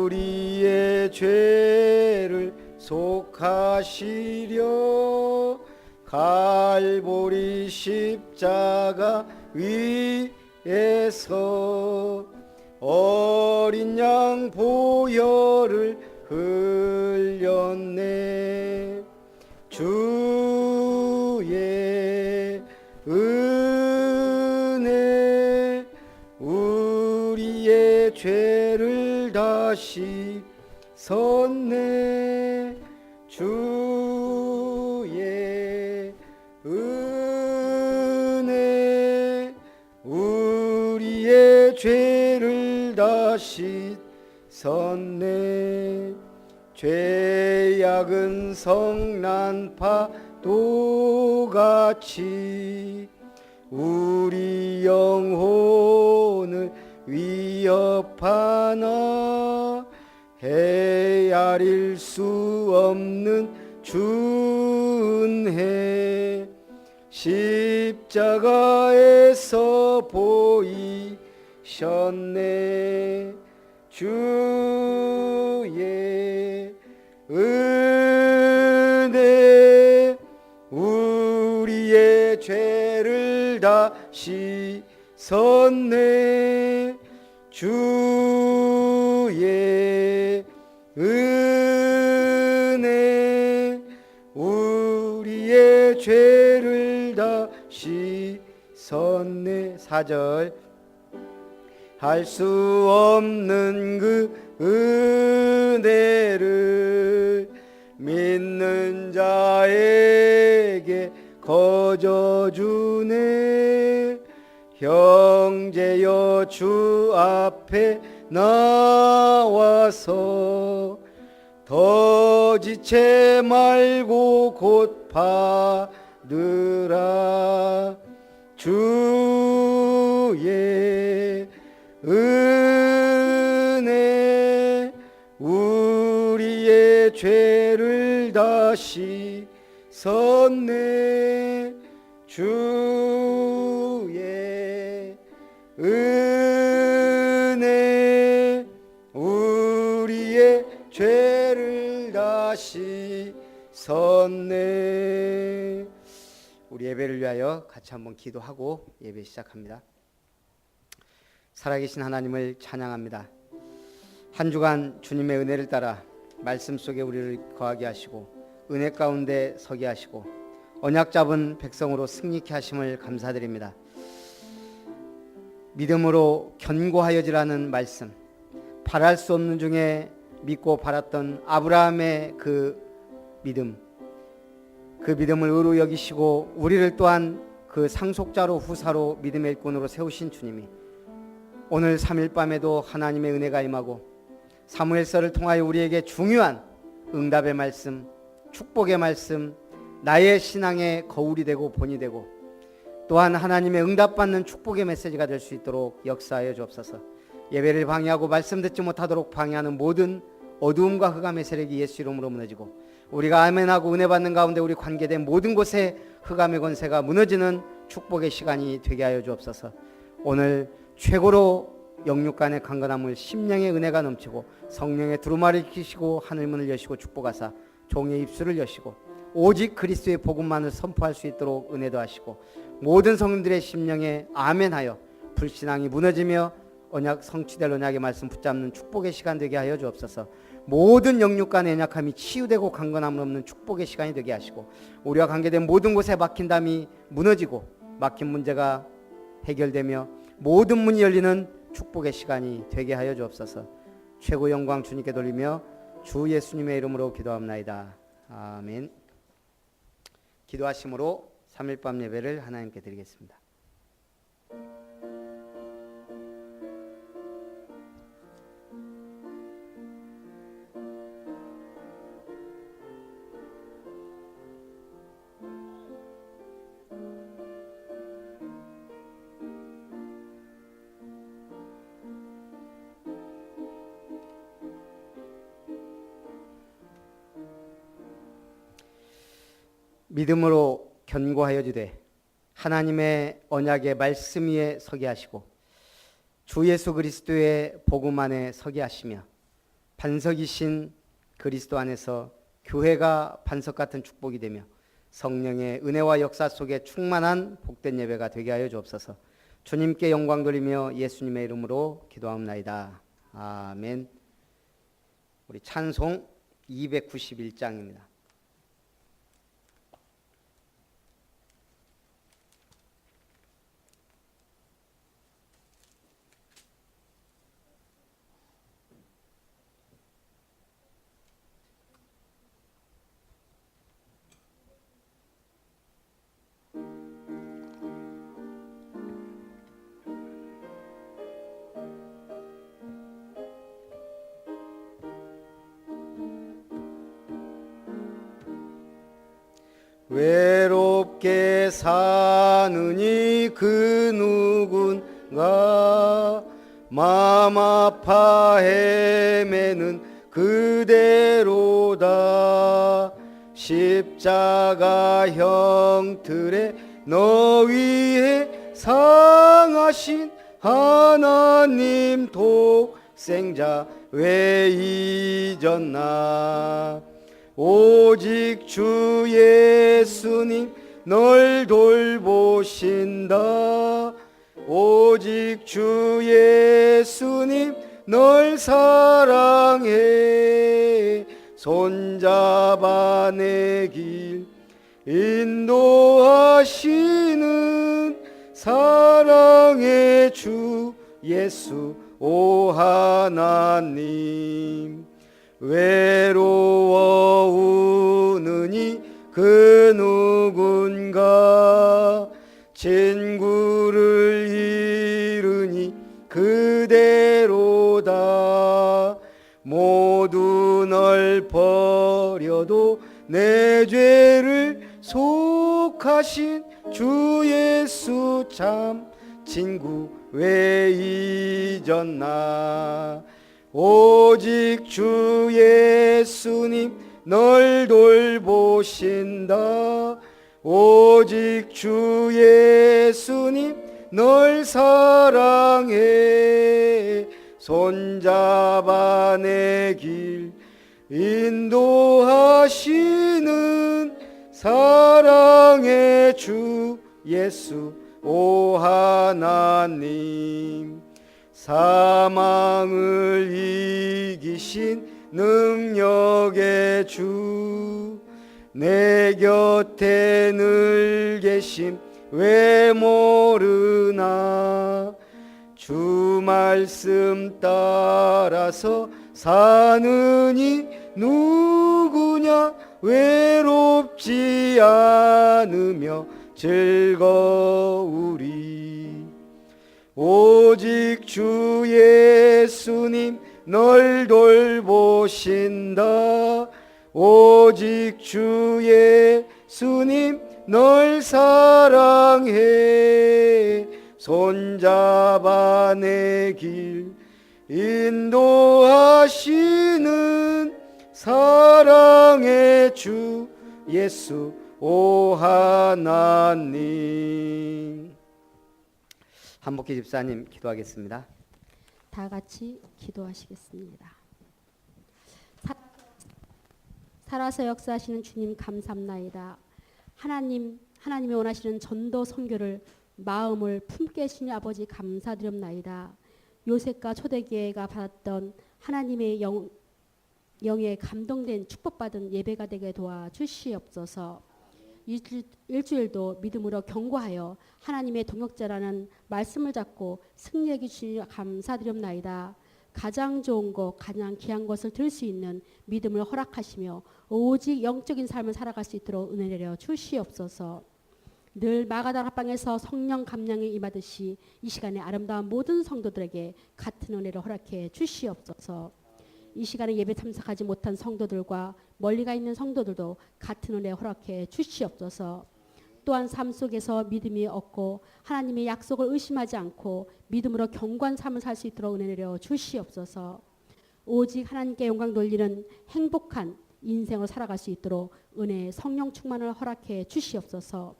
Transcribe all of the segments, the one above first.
우리의 죄를 속하시려 갈보리 십자가 위에서 어린 양 보혈을 흘렸네. 주의 은혜 우리의 죄를 다시 섰네. 주의 은혜 우리의 죄를 다시 섰네. 죄악은 성난 파도같이 우리 영혼을 위협하나 헤아릴 수 없는 준혜 십자가에서 보이셨네. 주의 은혜 우리의 죄를 다시 섰네. 주의 은혜 우리의 죄를 다시 섰네. 4절 할 수 없는 그 은혜를 믿는 자에게 거저주네. 형제여 주 앞에 나와서 더 지체 말고 곧 받으라. 주의 은혜 우리의 죄를 다시 섰네. 주의 은혜 우리의 죄를 다시 섰네. 우리 예배를 위하여 같이 한번 기도하고 예배 시작합니다. 살아계신 하나님을 찬양합니다. 한 주간 주님의 은혜를 따라 말씀 속에 우리를 거하게 하시고 은혜 가운데 서게 하시고 언약 잡은 백성으로 승리케 하심을 감사드립니다. 믿음으로 견고하여지라는 말씀, 바랄 수 없는 중에 믿고 바랐던 아브라함의 그 믿음을 의로 여기시고 우리를 또한 그 상속자로 후사로 믿음의 일꾼으로 세우신 주님이 오늘 3일 밤에도 하나님의 은혜가 임하고 사무엘서를 통하여 우리에게 중요한 응답의 말씀, 축복의 말씀, 나의 신앙의 거울이 되고 본이 되고 또한 하나님의 응답받는 축복의 메시지가 될 수 있도록 역사하여 주옵소서. 예배를 방해하고 말씀 듣지 못하도록 방해하는 모든 어두움과 흑암의 세력이 예수 이름으로 무너지고 우리가 아멘하고 은혜 받는 가운데 우리 관계된 모든 곳에 흑암의 권세가 무너지는 축복의 시간이 되게 하여 주옵소서. 오늘 최고로 영육간의 강건함을 심령의 은혜가 넘치고 성령의 두루마리를 끼시고 하늘문을 여시고 축복하사 종의 입술을 여시고 오직 그리스도의 복음만을 선포할 수 있도록 은혜도 하시고 모든 성도들의 심령에 아멘하여 불신앙이 무너지며 언약 성취될 언약의 말씀 붙잡는 축복의 시간 되게 하여 주옵소서. 모든 영육간의 연약함이 치유되고 강건함을 없는 축복의 시간이 되게 하시고 우리와 관계된 모든 곳에 막힌 담이 무너지고 막힌 문제가 해결되며 모든 문이 열리는 축복의 시간이 되게 하여 주옵소서. 최고 영광 주님께 돌리며 주 예수님의 이름으로 기도합나이다. 아멘. 기도하심으로 3일 밤 예배를 하나님께 드리겠습니다. 믿음으로 견고하여 주되 하나님의 언약의 말씀 위에 서게 하시고 주 예수 그리스도의 복음 안에 서게 하시며 반석이신 그리스도 안에서 교회가 반석 같은 축복이 되며 성령의 은혜와 역사 속에 충만한 복된 예배가 되게 하여 주옵소서. 주님께 영광 돌리며 예수님의 이름으로 기도합나이다. 아멘. 우리 찬송 291장입니다. 외롭게 사느니 그 누군가 마음 아파 헤매는 그대로다. 십자가 형틀에 너 위해 상하신 하나님 독생자 왜 잊었나. 오직 주 예수님 널 돌보신다. 오직 주 예수님 널 사랑해. 손잡아 내 길 인도하시는 사랑의 주 예수 오 하나님. 외로워 우느니 그 누군가 친구를 잃으니 그대로다. 모두 널 버려도 내 죄를 속하신 주 예수 참 친구 왜 잊었나. 오직 주 예수님 널 돌보신다. 오직 주 예수님 널 사랑해. 손잡아 내 길 인도하시는 사랑의 주 예수 오 하나님. 사망을 이기신 능력의 주 내 곁에 늘 계심 왜 모르나. 주 말씀 따라서 사느니 누구냐. 외롭지 않으며 즐거우리. 오직 주 예수님 널 돌보신다. 오직 주 예수님 널 사랑해. 손잡아 내 길 인도하시는 사랑의 주 예수 오 하나님. 한복희 집사님 기도하겠습니다. 다 같이 기도하시겠습니다. 살아서 역사하시는 주님 감사합나이다. 하나님이 원하시는 전도 선교를 마음을 품게 해주신 아버지 감사드립나이다. 요셉과 초대교회가 받았던 하나님의 영에 감동된 축복받은 예배가 되게 도와주시옵소서. 일주일도 믿음으로 경고하여 하나님의 동역자라는 말씀을 잡고 승리하게 주시니 감사드립나이다. 가장 좋은 것, 가장 귀한 것을 들을 수 있는 믿음을 허락하시며 오직 영적인 삶을 살아갈 수 있도록 은혜 내려 주시옵소서. 늘 마가다라 합방에서 성령 감량에 임하듯이 이 시간에 아름다운 모든 성도들에게 같은 은혜를 허락해 주시옵소서. 이 시간에 예배 참석하지 못한 성도들과 멀리 가 있는 성도들도 같은 은혜 허락해 주시옵소서. 또한 삶 속에서 믿음이 없고 하나님의 약속을 의심하지 않고 믿음으로 견고한 삶을 살 수 있도록 은혜 내려 주시옵소서. 오직 하나님께 영광 돌리는 행복한 인생을 살아갈 수 있도록 은혜의 성령 충만을 허락해 주시옵소서.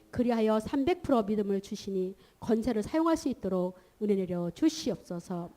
그리하여 300% 믿음을 주시니 권세를 사용할 수 있도록 은혜 내려 주시옵소서.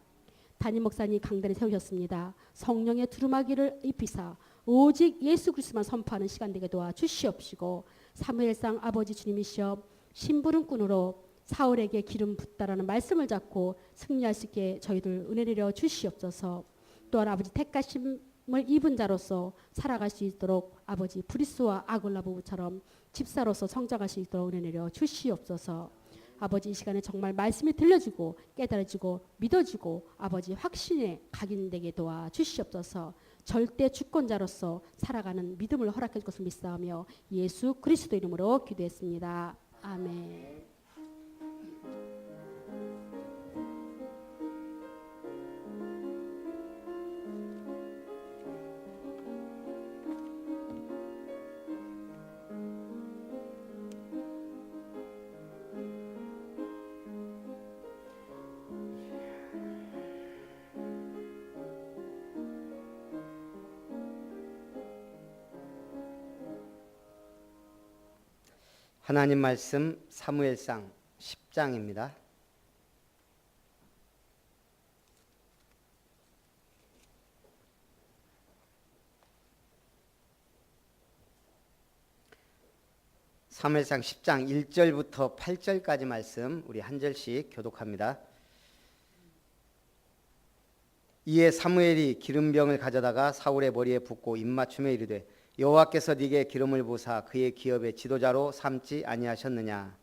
담임 목사님 강단에 세우셨습니다. 성령의 두루마기를 입히사 오직 예수 그리스도만 선포하는 시간 되게 도와 주시옵시고, 사무엘상 아버지 주님이시여 심부름꾼으로 사울에게 기름 붓다라는 말씀을 잡고 승리할 수 있게 저희들 은혜 내려 주시옵소서. 또한 아버지 택하심을 입은 자로서 살아갈 수 있도록 아버지 브리스와 아굴라 부부처럼 집사로서 성장할 수 있도록 은혜 내려 주시옵소서. 아버지 이 시간에 정말 말씀이 들려지고 깨달아지고 믿어지고 아버지 확신에 각인되게 도와 주시옵소서. 절대 주권자로서 살아가는 믿음을 허락해 줄 것을 믿사오며 예수 그리스도 이름으로 기도했습니다. 아멘. 하나님 말씀 사무엘상 10장입니다. 사무엘상 10장 1절부터 8절까지 말씀 우리 한 절씩 교독합니다. 이에 사무엘이 기름병을 가져다가 사울의 머리에 붓고 입맞춤에 이르되 여호와께서 네게 기름을 부사 그의 기업의 지도자로 삼지 아니하셨느냐.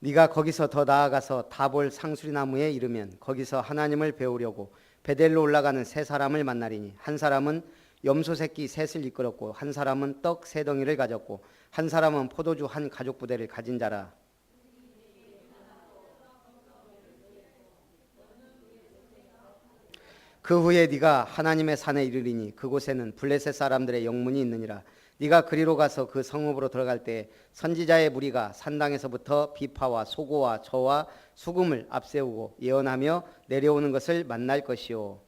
네가 거기서 더 나아가서 다볼 상수리나무에 이르면 거기서 하나님을 배우려고 베델로 올라가는 세 사람을 만나리니 한 사람은 염소 새끼 셋을 이끌었고 한 사람은 떡 세 덩이를 가졌고 한 사람은 포도주 한 가죽 부대를 가진 자라. 그 후에 네가 하나님의 산에 이르리니 그곳에는 블레셋 사람들의 영문이 있느니라. 네가 그리로 가서 그 성읍으로 들어갈 때 선지자의 무리가 산당에서부터 비파와 소고와 저와 수금을 앞세우고 예언하며 내려오는 것을 만날 것이요.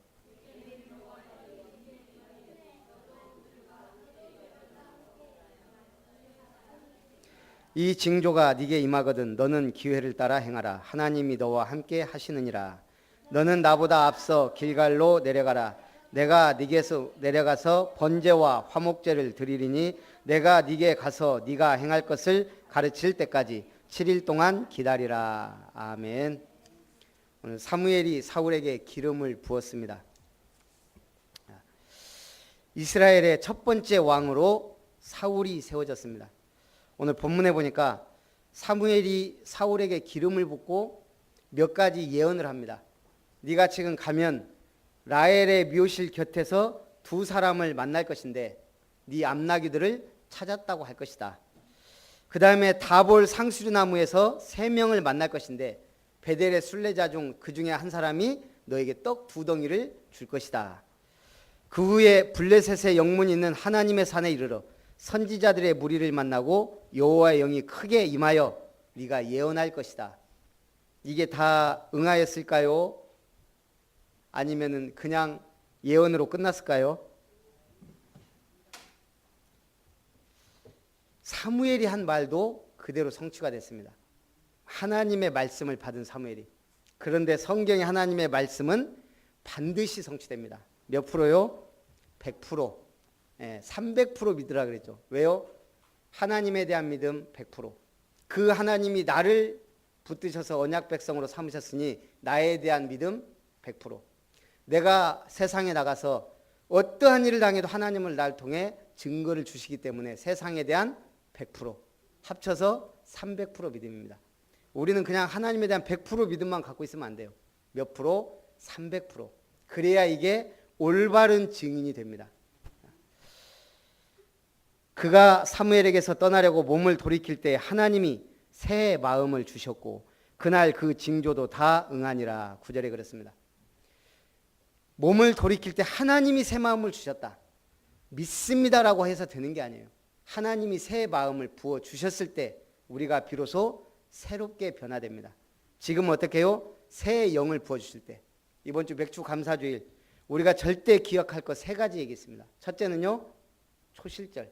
이 징조가 네게 임하거든 너는 기회를 따라 행하라. 하나님이 너와 함께 하시느니라. 너는 나보다 앞서 길갈로 내려가라. 내가 네게서 내려가서 번제와 화목제를 드리리니 내가 네게 가서 네가 행할 것을 가르칠 때까지 7일 동안 기다리라. 아멘. 오늘 사무엘이 사울에게 기름을 부었습니다. 이스라엘의 첫 번째 왕으로 사울이 세워졌습니다. 오늘 본문에 보니까 사무엘이 사울에게 기름을 붓고 몇 가지 예언을 합니다. 네가 지금 가면 라헬의 묘실 곁에서 두 사람을 만날 것인데 네 암나귀들을 찾았다고 할 것이다. 그 다음에 다볼 상수리나무에서 세 명을 만날 것인데 베델의 순례자 중 그 중에 한 사람이 너에게 떡 두 덩이를 줄 것이다. 그 후에 블레셋의 영문이 있는 하나님의 산에 이르러 선지자들의 무리를 만나고 여호와의 영이 크게 임하여 네가 예언할 것이다. 이게 다 응하였을까요? 아니면은 그냥 예언으로 끝났을까요? 사무엘이 한 말도 그대로 성취가 됐습니다. 하나님의 말씀을 받은 사무엘이. 그런데 성경의 하나님의 말씀은 반드시 성취됩니다. 몇 프로요? 100%. 300% 믿으라 그랬죠. 왜요? 하나님에 대한 믿음 100%. 그 하나님이 나를 붙드셔서 언약 백성으로 삼으셨으니 나에 대한 믿음 100%. 내가 세상에 나가서 어떠한 일을 당해도 하나님을 날 통해 증거를 주시기 때문에 세상에 대한 100% 합쳐서 300% 믿음입니다. 우리는 그냥 하나님에 대한 100% 믿음만 갖고 있으면 안 돼요. 몇 프로? 300%. 그래야 이게 올바른 증인이 됩니다. 그가 사무엘에게서 떠나려고 몸을 돌이킬 때 하나님이 새 마음을 주셨고 그날 그 징조도 다 응하니라. 9절에 그랬습니다. 몸을 돌이킬 때 하나님이 새 마음을 주셨다. 믿습니다라고 해서 되는 게 아니에요. 하나님이 새 마음을 부어 주셨을 때 우리가 비로소 새롭게 변화됩니다. 지금 어떻게 해요? 새 영을 부어 주실 때. 이번 주 맥주 감사주일 우리가 절대 기억할 것 세 가지 얘기했습니다. 첫째는요, 초실절.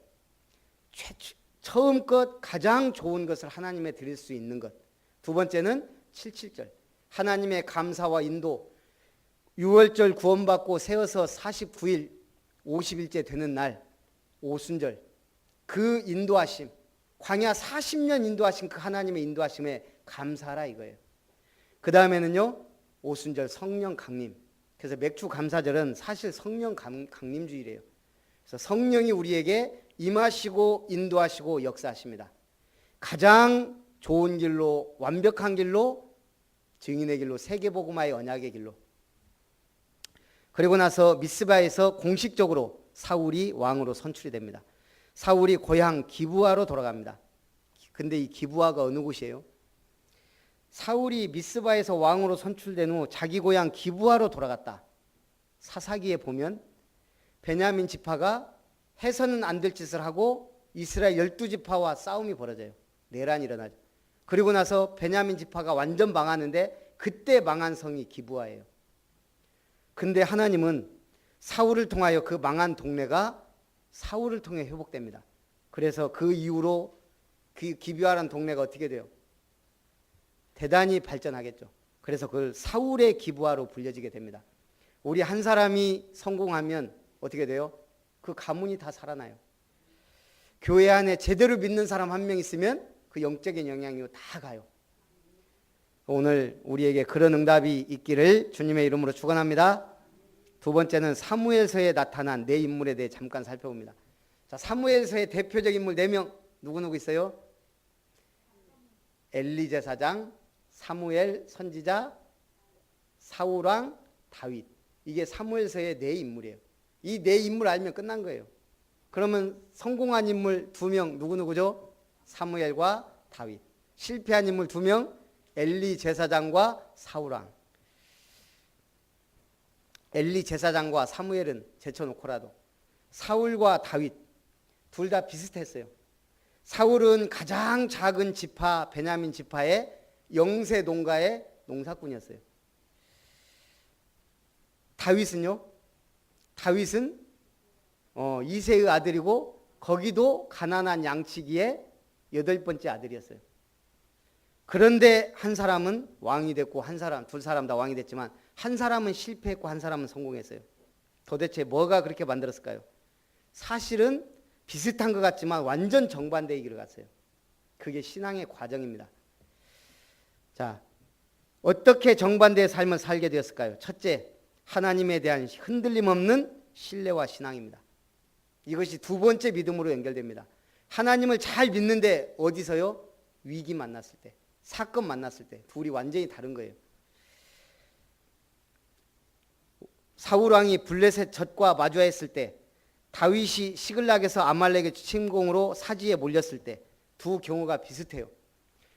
처음껏 가장 좋은 것을 하나님에 드릴 수 있는 것. 두 번째는 77절. 하나님의 감사와 인도. 6월절 구원받고 세어서 49일 50일째 되는 날 오순절. 그 인도하심, 광야 40년 인도하신 그 하나님의 인도하심에 감사하라 이거예요. 그 다음에는요, 오순절 성령 강림. 그래서 맥주 감사절은 사실 성령 강림 주일이에요. 그래서 성령이 우리에게 임하시고 인도하시고 역사하십니다. 가장 좋은 길로, 완벽한 길로, 증인의 길로, 세계복음화의 언약의 길로. 그리고 나서 미스바에서 공식적으로 사울이 왕으로 선출이 됩니다. 사울이 고향 기브아로 돌아갑니다. 근데 이 기브아가 어느 곳이에요? 사울이 미스바에서 왕으로 선출된 후 자기 고향 기브아로 돌아갔다. 사사기에 보면 베냐민 지파가 해서는 안 될 짓을 하고 이스라엘 12지파와 싸움이 벌어져요. 내란이 일어나죠. 그리고 나서 베냐민 지파가 완전 망하는데 그때 망한 성이 기브아예요. 근데 하나님은 사울을 통하여 그 망한 동네가 사울을 통해 회복됩니다. 그래서 그 이후로 그 기브아라는 동네가 어떻게 돼요? 대단히 발전하겠죠. 그래서 그걸 사울의 기브아로 불려지게 됩니다. 우리 한 사람이 성공하면 어떻게 돼요? 그 가문이 다 살아나요. 교회 안에 제대로 믿는 사람 한 명 있으면 그 영적인 영향이 다 가요. 오늘 우리에게 그런 응답이 있기를 주님의 이름으로 축원합니다. 두 번째는 사무엘서에 나타난 네 인물에 대해 잠깐 살펴봅니다. 자, 사무엘서의 대표적 인물 4명 누구 있어요? 엘리 제사장, 사무엘 선지자, 사울왕, 다윗. 이게 사무엘서의 네 인물이에요. 이 네 인물 알면 끝난 거예요. 그러면 성공한 인물 2명 누구죠? 사무엘과 다윗. 실패한 인물 2명 엘리 제사장과 사울왕. 엘리 제사장과 사무엘은 제쳐놓고라도 사울과 다윗 둘 다 비슷했어요. 사울은 가장 작은 지파 베냐민 지파의 영세 농가의 농사꾼이었어요. 다윗은요? 다윗은 이새의 아들이고 거기도 가난한 양치기의 8번째 아들이었어요. 그런데 한 사람은 왕이 됐고 두 사람 다 왕이 됐지만 한 사람은 실패했고 한 사람은 성공했어요. 도대체 뭐가 그렇게 만들었을까요? 사실은 비슷한 것 같지만 완전 정반대의 길을 갔어요. 그게 신앙의 과정입니다. 자, 어떻게 정반대의 삶을 살게 되었을까요? 첫째, 하나님에 대한 흔들림 없는 신뢰와 신앙입니다. 이것이 두 번째 믿음으로 연결됩니다. 하나님을 잘 믿는데 어디서요? 위기 만났을 때, 사건 만났을 때 둘이 완전히 다른 거예요. 사울왕이 블레셋 젖과 마주했을 때, 다윗이 시글락에서 아말렉의 침공으로 사지에 몰렸을 때 두 경우가 비슷해요.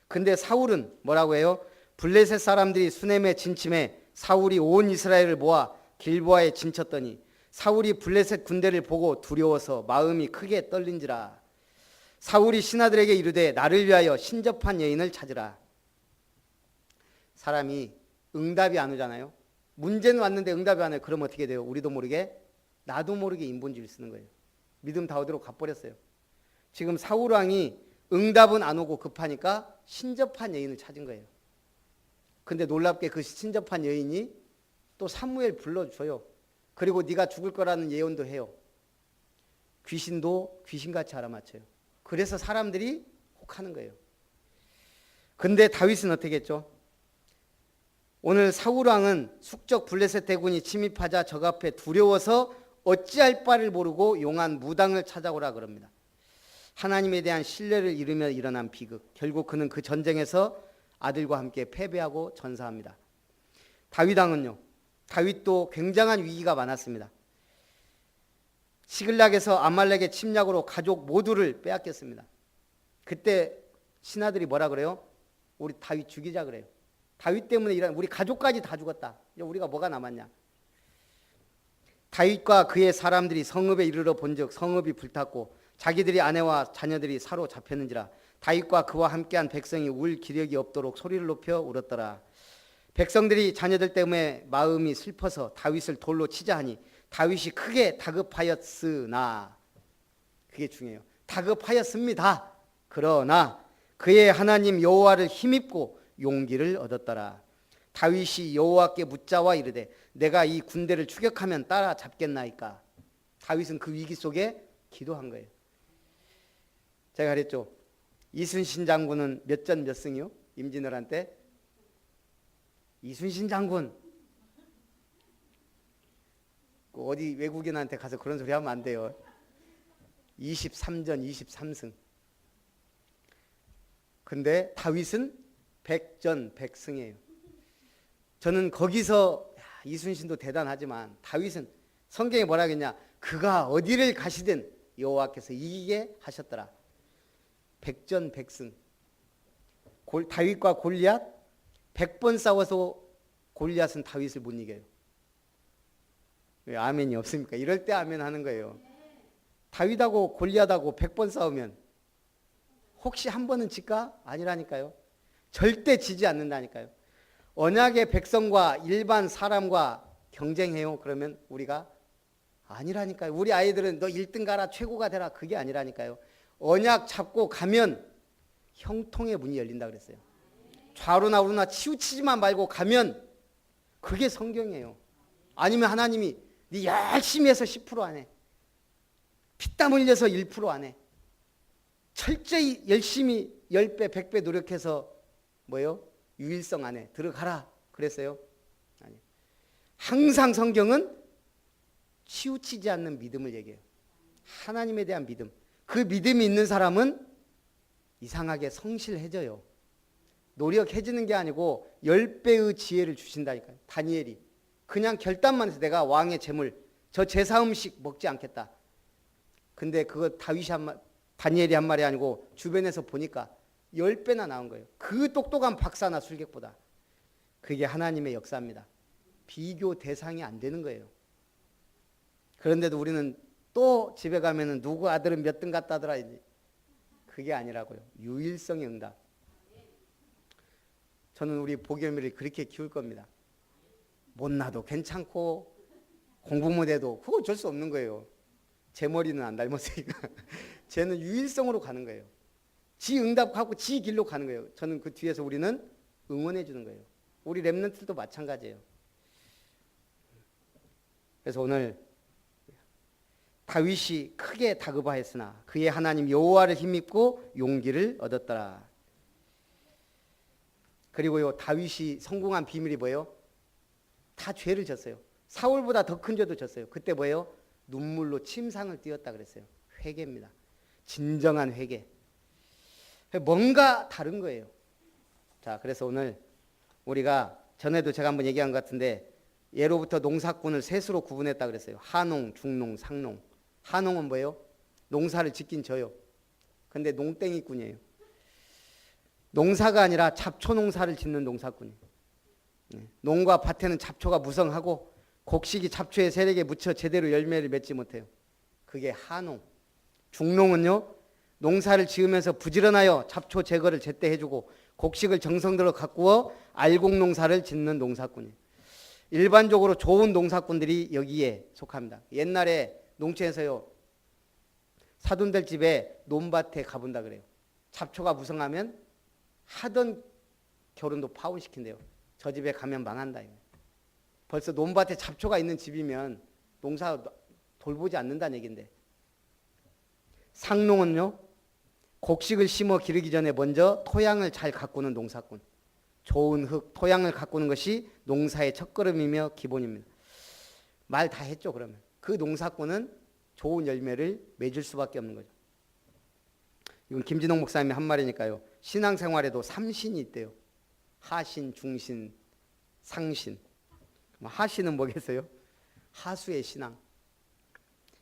근데 사울은 뭐라고 해요? 블레셋 사람들이 수넴에 진침해 사울이 온 이스라엘을 모아 길보아에 진쳤더니 사울이 블레셋 군대를 보고 두려워서 마음이 크게 떨린지라. 사울이 신하들에게 이르되 나를 위하여 신접한 여인을 찾으라. 사람이 응답이 안 오잖아요. 문제는 왔는데 응답이 안 와요. 그럼 어떻게 돼요? 우리도 모르게 나도 모르게 인본주의를 쓰는 거예요. 믿음 다 어디로 가버렸어요. 지금 사울왕이 응답은 안 오고 급하니까 신접한 여인을 찾은 거예요. 근데 놀랍게 그 신접한 여인이 또 사무엘 불러줘요. 그리고 네가 죽을 거라는 예언도 해요. 귀신도 귀신같이 알아맞혀요. 그래서 사람들이 혹하는 거예요. 근데 다윗은 어떻게 했죠? 오늘 사울왕은 숙적 블레셋 대군이 침입하자 적 앞에 두려워서 어찌할 바를 모르고 용한 무당을 찾아오라 그럽니다. 하나님에 대한 신뢰를 잃으며 일어난 비극. 결국 그는 그 전쟁에서 아들과 함께 패배하고 전사합니다. 다윗왕은요. 다윗도 굉장한 위기가 많았습니다. 시글락에서 아말렉의 침략으로 가족 모두를 빼앗겼습니다. 그때 신하들이 뭐라 그래요? 우리 다윗 죽이자 그래요. 다윗 때문에 우리 가족까지 다 죽었다. 이제 우리가 뭐가 남았냐? 다윗과 그의 사람들이 성읍에 이르러 본즉 성읍이 불탔고 자기들이 아내와 자녀들이 사로잡혔는지라. 다윗과 그와 함께한 백성이 울 기력이 없도록 소리를 높여 울었더라. 백성들이 자녀들 때문에 마음이 슬퍼서 다윗을 돌로 치자 하니 다윗이 크게 다급하였으나, 그게 중요해요. 다급하였습니다. 그러나 그의 하나님 여호와를 힘입고 용기를 얻었더라. 다윗이 여호와께 묻자와 이르되 내가 이 군대를 추격하면 따라잡겠나이까. 다윗은 그 위기 속에 기도한 거예요. 제가 그랬죠. 이순신 장군은 몇 전 몇 승이요? 임진왜란 때? 이순신 장군 어디 외국인한테 가서 그런 소리 하면 안 돼요. 23전 23승. 근데 다윗은 100전 100승이에요. 저는 거기서 이순신도 대단하지만 다윗은 성경에 뭐라 하겠냐, 그가 어디를 가시든 여호와께서 이기게 하셨더라. 100전 100승. 다윗과 골리앗 100번 싸워서 골리앗은 다윗을 못 이겨요. 왜 아멘이 없습니까? 이럴 때 아멘 하는 거예요. 다윗하고 골리앗하고 100번 싸우면 혹시 한 번은 질까? 아니라니까요. 절대 지지 않는다니까요. 언약의 백성과 일반 사람과 경쟁해요. 그러면 우리가 아니라니까요. 우리 아이들은 너 1등 가라, 최고가 되라, 그게 아니라니까요. 언약 잡고 가면 형통의 문이 열린다 그랬어요. 좌우나 우나 치우치지만 말고 가면 그게 성경이에요. 아니면 하나님이 네 열심히 해서 10% 안 해, 피땀 흘려서 1% 안 해, 철저히 열심히 10배 100배 노력해서 뭐요? 유일성 안에 들어가라 그랬어요? 아니. 항상 성경은 치우치지 않는 믿음을 얘기해요. 하나님에 대한 믿음. 그 믿음이 있는 사람은 이상하게 성실해져요. 노력해지는 게 아니고 10배의 지혜를 주신다니까요. 다니엘이 그냥 결단만 해서 내가 왕의 재물, 저 제사 음식 먹지 않겠다. 근데 그거 다니엘이 한 말이 아니고 주변에서 보니까 10배나 나온 거예요. 그 똑똑한 박사나 술객보다. 그게 하나님의 역사입니다. 비교 대상이 안 되는 거예요. 그런데도 우리는 또 집에 가면은 누구 아들은 몇 등 갔다더라. 그게 아니라고요. 유일성의 응답. 저는 우리 보겸이를 그렇게 키울 겁니다. 못나도 괜찮고 공부 못해도 그거 어쩔 수 없는 거예요. 제 머리는 안 닮았으니까. 쟤는 유일성으로 가는 거예요. 지 응답하고 지 길로 가는 거예요. 저는 그 뒤에서 우리는 응원해 주는 거예요. 우리 렘넌트도 마찬가지예요. 그래서 오늘 다윗이 크게 다급하였으나 그의 하나님 여호와를 힘입고 용기를 얻었더라. 그리고요, 다윗이 성공한 비밀이 뭐예요? 다 죄를 졌어요. 사울보다 더 큰 죄도 졌어요. 그때 뭐예요? 눈물로 침상을 띄었다 그랬어요. 회개입니다. 진정한 회개. 뭔가 다른 거예요. 자, 그래서 오늘 우리가 전에도 제가 한번 얘기한 것 같은데 예로부터 농사꾼을 셋으로 구분했다 그랬어요. 하농, 중농, 상농. 하농은 뭐예요? 농사를 짓긴 져요. 근데 농땡이꾼이에요. 농사가 아니라 잡초 농사를 짓는 농사꾼이에요. 농과 밭에는 잡초가 무성하고 곡식이 잡초의 세력에 묻혀 제대로 열매를 맺지 못해요. 그게 하농. 중농은요, 농사를 지으면서 부지런하여 잡초 제거를 제때 해주고 곡식을 정성들어 가꾸어 알곡농사를 짓는 농사꾼이에요. 일반적으로 좋은 농사꾼들이 여기에 속합니다. 옛날에 농촌에서요, 사돈들 집에 논밭에 가본다 그래요. 잡초가 무성하면 하던 결혼도 파혼시킨대요. 저 집에 가면 망한다. 벌써 논밭에 잡초가 있는 집이면 농사 돌보지 않는다는 얘기인데. 상농은요, 곡식을 심어 기르기 전에 먼저 토양을 잘 가꾸는 농사꾼. 좋은 흙, 토양을 가꾸는 것이 농사의 첫걸음이며 기본입니다. 말 다 했죠, 그러면. 그 농사꾼은 좋은 열매를 맺을 수밖에 없는 거죠. 이건 김진홍 목사님이 한 말이니까요. 신앙생활에도 3신이 있대요. 하신, 중신, 상신. 하신은 뭐겠어요? 하수의 신앙.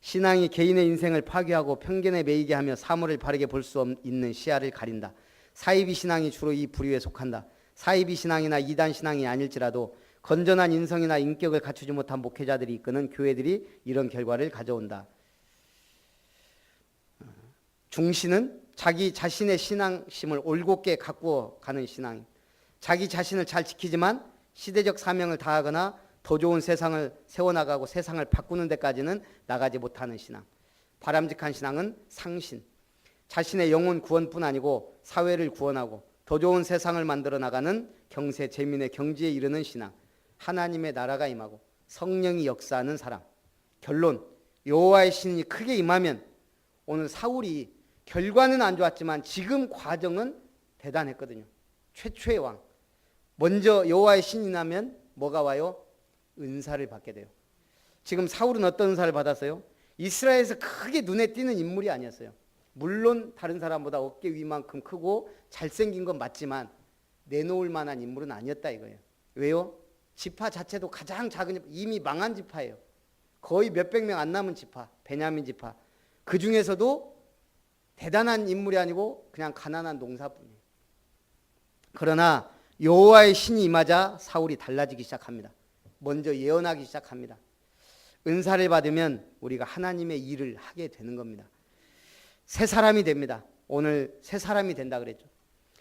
신앙이 개인의 인생을 파괴하고 편견에 매이게 하며 사물을 바르게 볼 수 있는 시야를 가린다. 사이비 신앙이 주로 이 부류에 속한다. 사이비 신앙이나 이단 신앙이 아닐지라도 건전한 인성이나 인격을 갖추지 못한 목회자들이 이끄는 교회들이 이런 결과를 가져온다. 중시는 자기 자신의 신앙심을 올곧게 갖고 가는 신앙. 자기 자신을 잘 지키지만 시대적 사명을 다하거나 더 좋은 세상을 세워나가고 세상을 바꾸는 데까지는 나가지 못하는 신앙. 바람직한 신앙은 상신. 자신의 영혼 구원뿐 아니고 사회를 구원하고 더 좋은 세상을 만들어 나가는 경세 재민의 경지에 이르는 신앙. 하나님의 나라가 임하고 성령이 역사하는 사람. 결론, 여호와의 신이 크게 임하면 오늘 사울이 결과는 안 좋았지만 지금 과정은 대단했거든요. 최초의 왕. 먼저 여호와의 신이 나면 뭐가 와요? 은사를 받게 돼요. 지금 사울은 어떤 은사를 받았어요? 이스라엘에서 크게 눈에 띄는 인물이 아니었어요. 물론 다른 사람보다 어깨 위만큼 크고 잘생긴 건 맞지만 내놓을 만한 인물은 아니었다 이거예요. 왜요? 지파 자체도 가장 작은, 이미 망한 지파예요. 거의 몇백 명 안 남은 지파, 베냐민 지파. 그 중에서도 대단한 인물이 아니고 그냥 가난한 농사뿐이에요. 그러나 여호와의 신이 임하자 사울이 달라지기 시작합니다. 먼저 예언하기 시작합니다. 은사를 받으면 우리가 하나님의 일을 하게 되는 겁니다. 새 사람이 됩니다. 오늘 새 사람이 된다 그랬죠.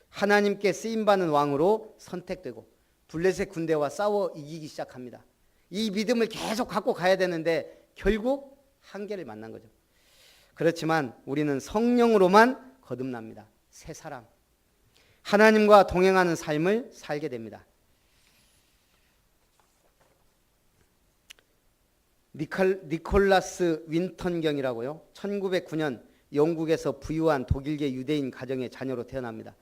하나님께 쓰임받는 왕으로 선택되고 블레셋 군대와 싸워 이기기 시작합니다. 이 믿음을 계속 갖고 가야 되는데 결국 한계를 만난 거죠. 그렇지만 우리는 성령으로만 거듭납니다. 새 사람. 하나님과 동행하는 삶을 살게 됩니다. 니콜라스 윈턴경이라고요. 1909년 영국에서 부유한 독일계 유대인 가정의 자녀로 태어납니다.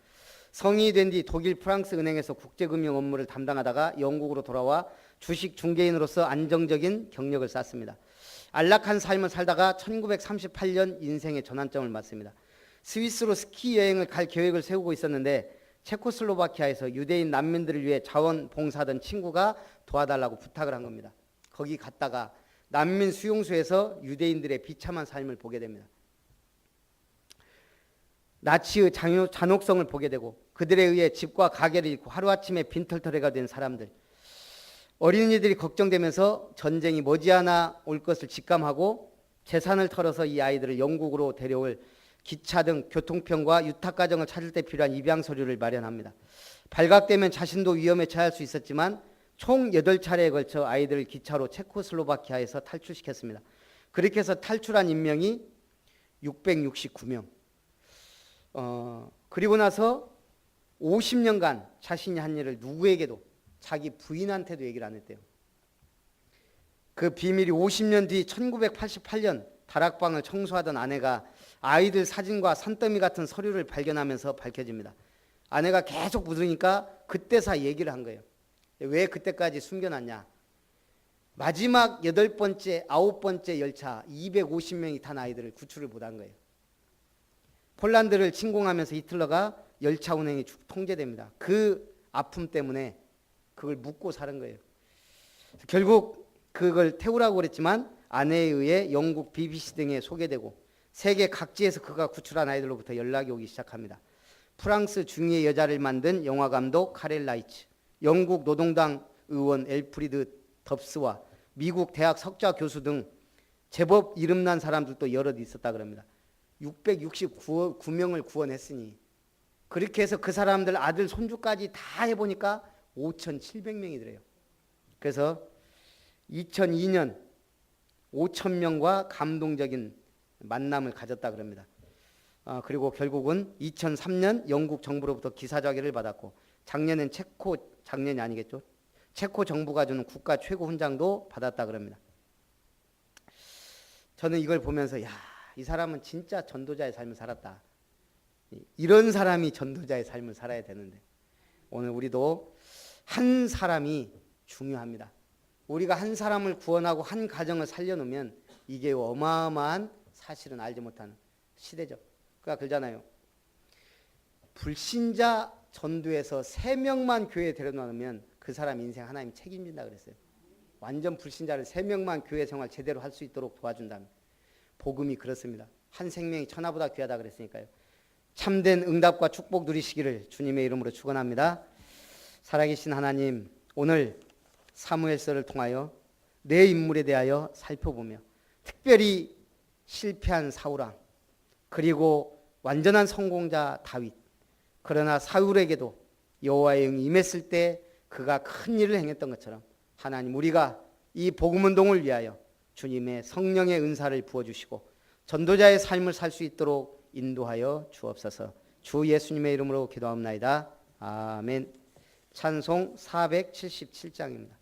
성인이 된 뒤 독일 프랑스 은행에서 국제금융 업무를 담당하다가 영국으로 돌아와 주식 중개인으로서 안정적인 경력을 쌓습니다. 안락한 삶을 살다가 1938년 인생의 전환점을 맞습니다. 스위스로 스키 여행을 갈 계획을 세우고 있었는데 체코슬로바키아에서 유대인 난민들을 위해 자원봉사하던 친구가 도와달라고 부탁을 한 겁니다. 거기 갔다가 난민 수용소에서 유대인들의 비참한 삶을 보게 됩니다. 나치의 잔혹성을 보게 되고 그들에 의해 집과 가게를 잃고 하루아침에 빈털터리가 된 사람들. 어린이들이 걱정되면서 전쟁이 머지않아 올 것을 직감하고 재산을 털어서 이 아이들을 영국으로 데려올 기차 등 교통편과 유탁과정을 찾을 때 필요한 입양 서류를 마련합니다. 발각되면 자신도 위험에 처할 수 있었지만 총 8차례에 걸쳐 아이들을 기차로 체코슬로바키아에서 탈출시켰습니다. 그렇게 해서 탈출한 인명이 669명. 그리고 나서 50년간 자신이 한 일을 누구에게도, 자기 부인한테도 얘기를 안 했대요. 그 비밀이 50년 뒤 1988년 다락방을 청소하던 아내가 아이들 사진과 산더미 같은 서류를 발견하면서 밝혀집니다. 아내가 계속 묻으니까 그때서 얘기를 한 거예요. 왜 그때까지 숨겨놨냐. 마지막 8번째, 9번째 열차 250명이 탄 아이들을 구출을 못한 거예요. 폴란드를 침공하면서 히틀러가 열차 운행이 통제됩니다. 그 아픔 때문에 그걸 묻고 사는 거예요. 결국 그걸 태우라고 그랬지만 아내에 의해 영국 BBC 등에 소개되고 세계 각지에서 그가 구출한 아이들로부터 연락이 오기 시작합니다. 프랑스 중위의 여자를 만든 영화감독 카렐 라이츠, 영국 노동당 의원 엘프리드 덥스와 미국 대학 석좌 교수 등 제법 이름난 사람들도 여럿 있었다 그럽니다. 669명을 구원했으니 그렇게 해서 그 사람들 아들 손주까지 다 해보니까 5,700명이더래요. 그래서 2002년 5,000명과 감동적인 만남을 가졌다 그럽니다. 그리고 결국은 2003년 영국 정부로부터 기사자격을 받았고 작년엔 작년이 아니겠죠. 체코 정부가 주는 국가 최고 훈장도 받았다 그럽니다. 저는 이걸 보면서 이 사람은 진짜 전도자의 삶을 살았다. 이런 사람이 전도자의 삶을 살아야 되는데 오늘 우리도 한 사람이 중요합니다. 우리가 한 사람을 구원하고 한 가정을 살려놓으면 이게 어마어마한 사실은 알지 못하는 시대죠. 그러니까 그러잖아요. 불신자 전도에서 3명만 교회에 데려놓으면 그 사람 인생 하나님 책임진다 그랬어요. 완전 불신자를 3명만 교회 생활 제대로 할 수 있도록 도와준다면. 복음이 그렇습니다. 한 생명이 천하보다 귀하다 그랬으니까요. 참된 응답과 축복 누리시기를 주님의 이름으로 축원합니다. 살아계신 하나님, 오늘 사무엘서를 통하여 내 인물에 대하여 살펴보며 특별히 실패한 사울왕, 그리고 완전한 성공자 다윗, 그러나 사울에게도 여호와의 영이 임했을 때 그가 큰 일을 행했던 것처럼 하나님, 우리가 이 복음운동을 위하여 주님의 성령의 은사를 부어주시고 전도자의 삶을 살 수 있도록 인도하여 주옵소서. 주 예수님의 이름으로 기도합나이다. 아멘. 찬송 477장입니다.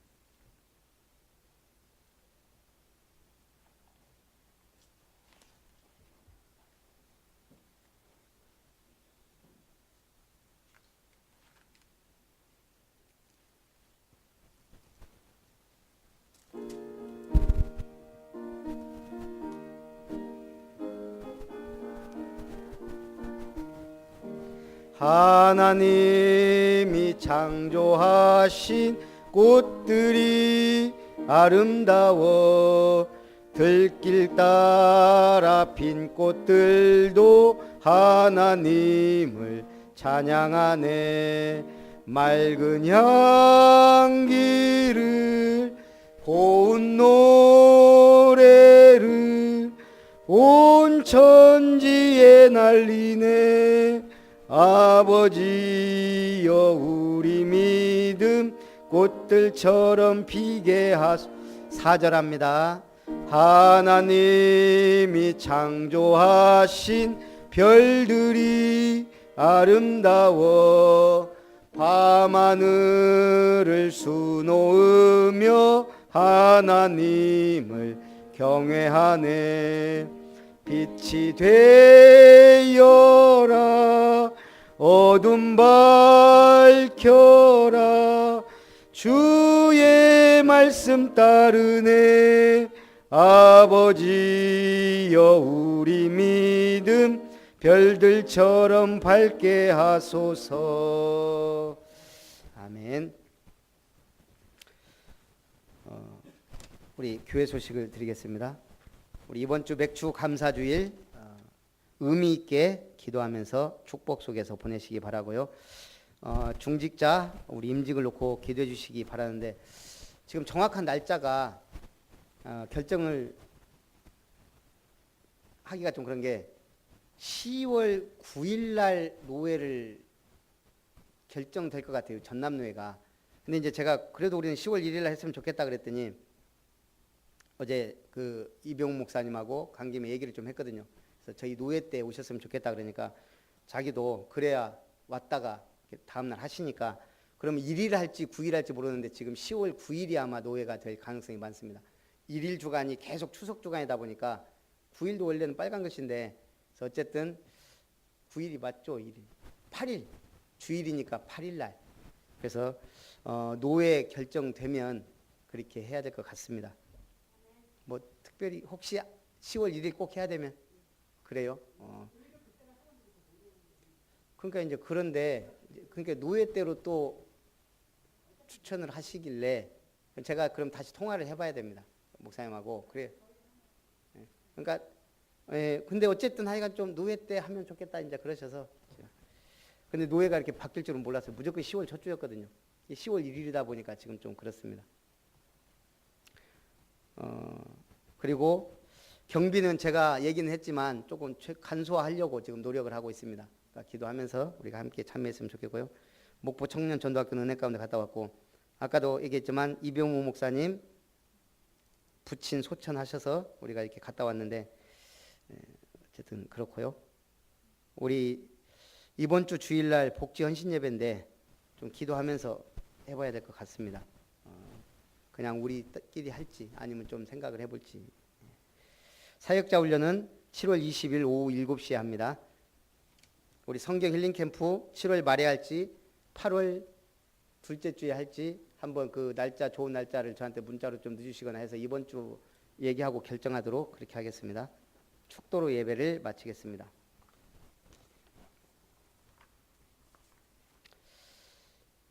하나님이 창조하신 꽃들이 아름다워 들길 따라 핀 꽃들도 하나님을 찬양하네. 맑은 향기를 고운 노래를 온 천지에 날리네. 아버지여 우리 믿음 꽃들처럼 피게 하소. 4절합니다. 하나님이 창조하신 별들이 아름다워 밤하늘을 수놓으며 하나님을 경외하네. 빛이 되어라 어둠 밝혀라 주의 말씀 따르네. 아버지여 우리 믿음 별들처럼 밝게 하소서. 아멘. 우리 교회 소식을 드리겠습니다. 우리 이번 주 맥주 감사주일 의미 있게 기도하면서 축복 속에서 보내시기 바라고요. 중직자 우리 임직을 놓고 기도해 주시기 바라는데 지금 정확한 날짜가 결정을 하기가 좀 그런 게 10월 9일 날 노회를 결정될 것 같아요. 전남 노회가. 근데 이제 제가 그래도 우리는 10월 1일 날 했으면 좋겠다 그랬더니 어제 그 이병욱 목사님하고 간 김에 얘기를 좀 했거든요. 그래서 저희 노회 때 오셨으면 좋겠다 그러니까 자기도 그래야 왔다가 다음날 하시니까 그러면 1일 할지 9일 할지 모르는데 지금 10월 9일이 아마 노회가 될 가능성이 많습니다. 1일 주간이 계속 추석 주간이다 보니까 9일도 원래는 빨간 글씨인데 그래서 어쨌든 9일이 맞죠? 1일. 8일 주일이니까 8일 날. 그래서 노회 결정되면 그렇게 해야 될 것 같습니다. 뭐 특별히 혹시 10월 1일 꼭 해야 되면 그래요. 그러니까 이제 그런데 그러니까 노회 때로 또 추천을 하시길래 제가 그럼 다시 통화를 해봐야 됩니다. 목사님하고. 그래. 그러니까 근데 어쨌든 하여간 좀 노회 때 하면 좋겠다 이제 그러셔서. 근데 노회가 이렇게 바뀔 줄은 몰랐어요. 무조건 10월 첫 주였거든요. 10월 1일이다 보니까 지금 좀 그렇습니다. 그리고 경비는 제가 얘기는 했지만 조금 간소화하려고 지금 노력을 하고 있습니다. 그러니까 기도하면서 우리가 함께 참여했으면 좋겠고요. 목포 청년 전도학교 은혜 가운데 갔다 왔고 아까도 얘기했지만 이병우 목사님 부친 소천하셔서 우리가 이렇게 갔다 왔는데 어쨌든 그렇고요. 우리 이번 주 주일날 복지 헌신 예배인데 좀 기도하면서 해봐야 될 것 같습니다. 그냥 우리끼리 할지 아니면 좀 생각을 해볼지. 사역자 훈련은 7월 20일 오후 7시에 합니다. 우리 성경 힐링 캠프 7월 말에 할지 8월 둘째 주에 할지 한번 그 날짜 좋은 날짜를 저한테 문자로 좀 넣어주시거나 해서 이번 주 얘기하고 결정하도록 그렇게 하겠습니다. 축도로 예배를 마치겠습니다.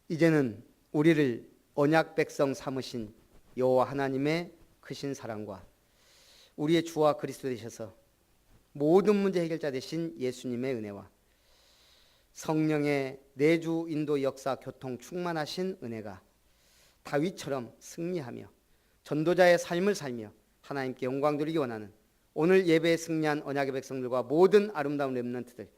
이제는 우리를 언약 백성 삼으신 여호와 하나님의 크신 사랑과 우리의 주와 그리스도 되셔서 모든 문제 해결자 되신 예수님의 은혜와 성령의 내주 인도 역사 교통 충만하신 은혜가 다윗처럼 승리하며 전도자의 삶을 살며 하나님께 영광 돌리기 원하는 오늘 예배에 승리한 언약의 백성들과 모든 아름다운 렘넌트들,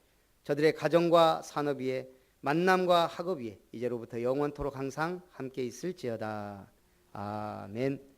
저들의 가정과 산업 위에, 만남과 학업 위에 이제로부터 영원토록 항상 함께 있을지어다. 아멘.